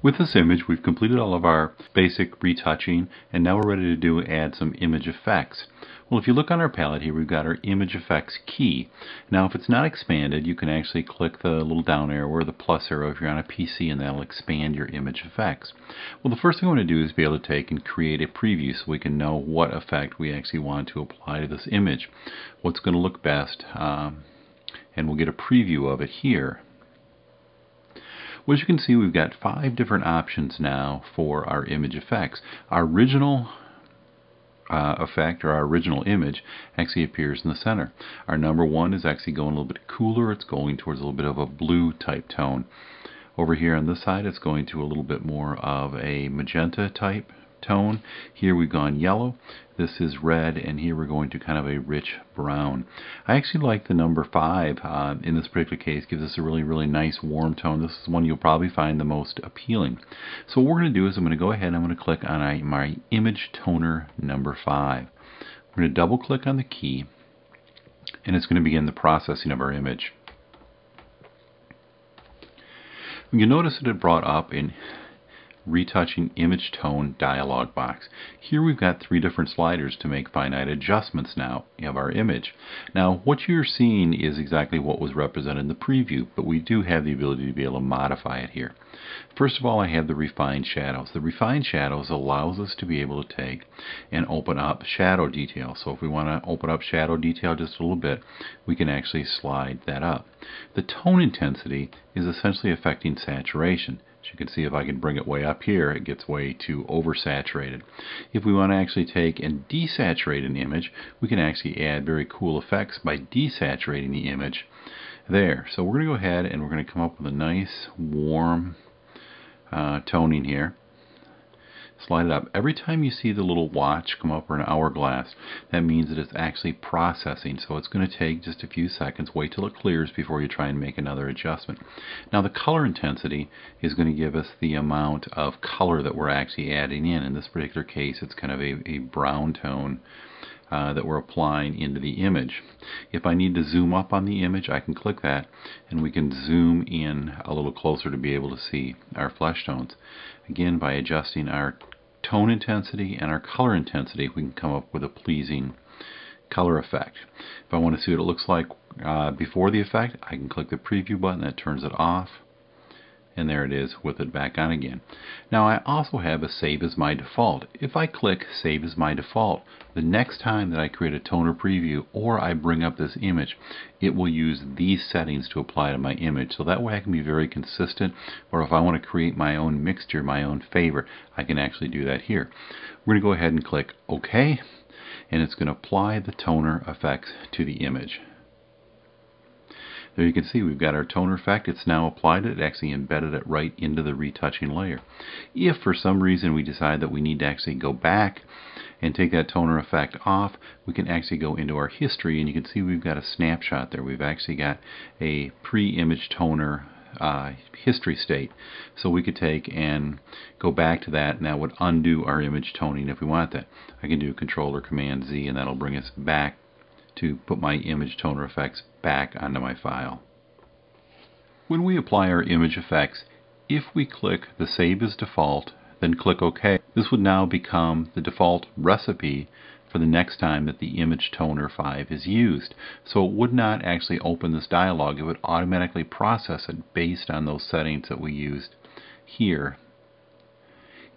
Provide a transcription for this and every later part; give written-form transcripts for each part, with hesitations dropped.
With this image, we've completed all of our basic retouching, and now we're ready to add some image effects. Well, if you look on our palette here, we've got our image effects key. Now, if it's not expanded, you can actually click the little down arrow or the plus arrow if you're on a PC, and that'll expand your image effects. Well, the first thing we want to do is be able to take and create a preview so we can know what effect we actually want to apply to this image, what's going to look best, and we'll get a preview of it here. Well, as you can see, we've got 5 different options now for our image effects. Our original effect, or our original image, actually appears in the center. Our number 1 is actually going a little bit cooler. It's going towards a little bit of a blue type tone. Over here on this side, it's going to a little bit more of a magenta type tone. Here we've gone yellow. This is red, and here we're going to kind of a rich brown. I actually like the number 5 in this particular case. Gives us a really nice warm tone. This is one you'll probably find the most appealing. So what we're going to do is I'm going to go ahead and I'm going to click on my image toner number 5. We're going to double click on the key, and it's going to begin the processing of our image. You'll notice that it brought up in Retouching Image Tone dialog box. Here we've got 3 different sliders to make finite adjustments now of our image. Now what you're seeing is exactly what was represented in the preview, but we do have the ability to be able to modify it here. First of all, I have the refined shadows. The refined shadows allows us to be able to take and open up shadow detail. So if we want to open up shadow detail just a little bit, we can actually slide that up. The tone intensity is essentially affecting saturation. As you can see, if I can bring it way up here, it gets way too oversaturated. If we want to actually take and desaturate an image, we can actually add very cool effects by desaturating the image there. So we're going to go ahead and we're going to come up with a nice warm toning here. Slide it up. Every time you see the little watch come up or an hourglass, that means that it's actually processing. So it's going to take just a few seconds. Wait till it clears before you try and make another adjustment. Now the color intensity is going to give us the amount of color that we're actually adding in. In this particular case, it's kind of a brown tone that we're applying into the image. If I need to zoom up on the image, I can click that and we can zoom in a little closer to be able to see our flesh tones. Again, by adjusting our tone intensity and our color intensity, we can come up with a pleasing color effect. If I want to see what it looks like before the effect, I can click the preview button. That turns it off. And there it is with it back on again. Now I also have a Save as My Default. If I click Save as My Default, the next time that I create a toner preview or I bring up this image, it will use these settings to apply to my image. So that way I can be very consistent, or if I want to create my own mixture, my own favorite, I can actually do that here. We're going to go ahead and click OK, and it's going to apply the toner effects to the image. There you can see we've got our toner effect. It's now applied it. It actually embedded it right into the retouching layer. If for some reason we decide that we need to actually go back and take that toner effect off, we can actually go into our history, and you can see we've got a snapshot there. We've actually got a pre-image toner history state. So we could take and go back to that, and that would undo our image toning if we want that. I can do Control or Command Z, and that'll bring us back to put my image toner effects back onto my file. When we apply our image effects, if we click the Save as Default, then click OK, this would now become the default recipe for the next time that the image toner 5 is used. So it would not actually open this dialog. It would automatically process it based on those settings that we used here.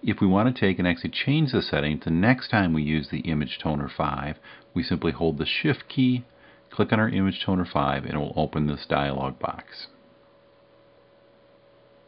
If we want to take and actually change the settings the next time we use the image toner 5, we simply hold the Shift key, click on our image toner 5, and it will open this dialog box.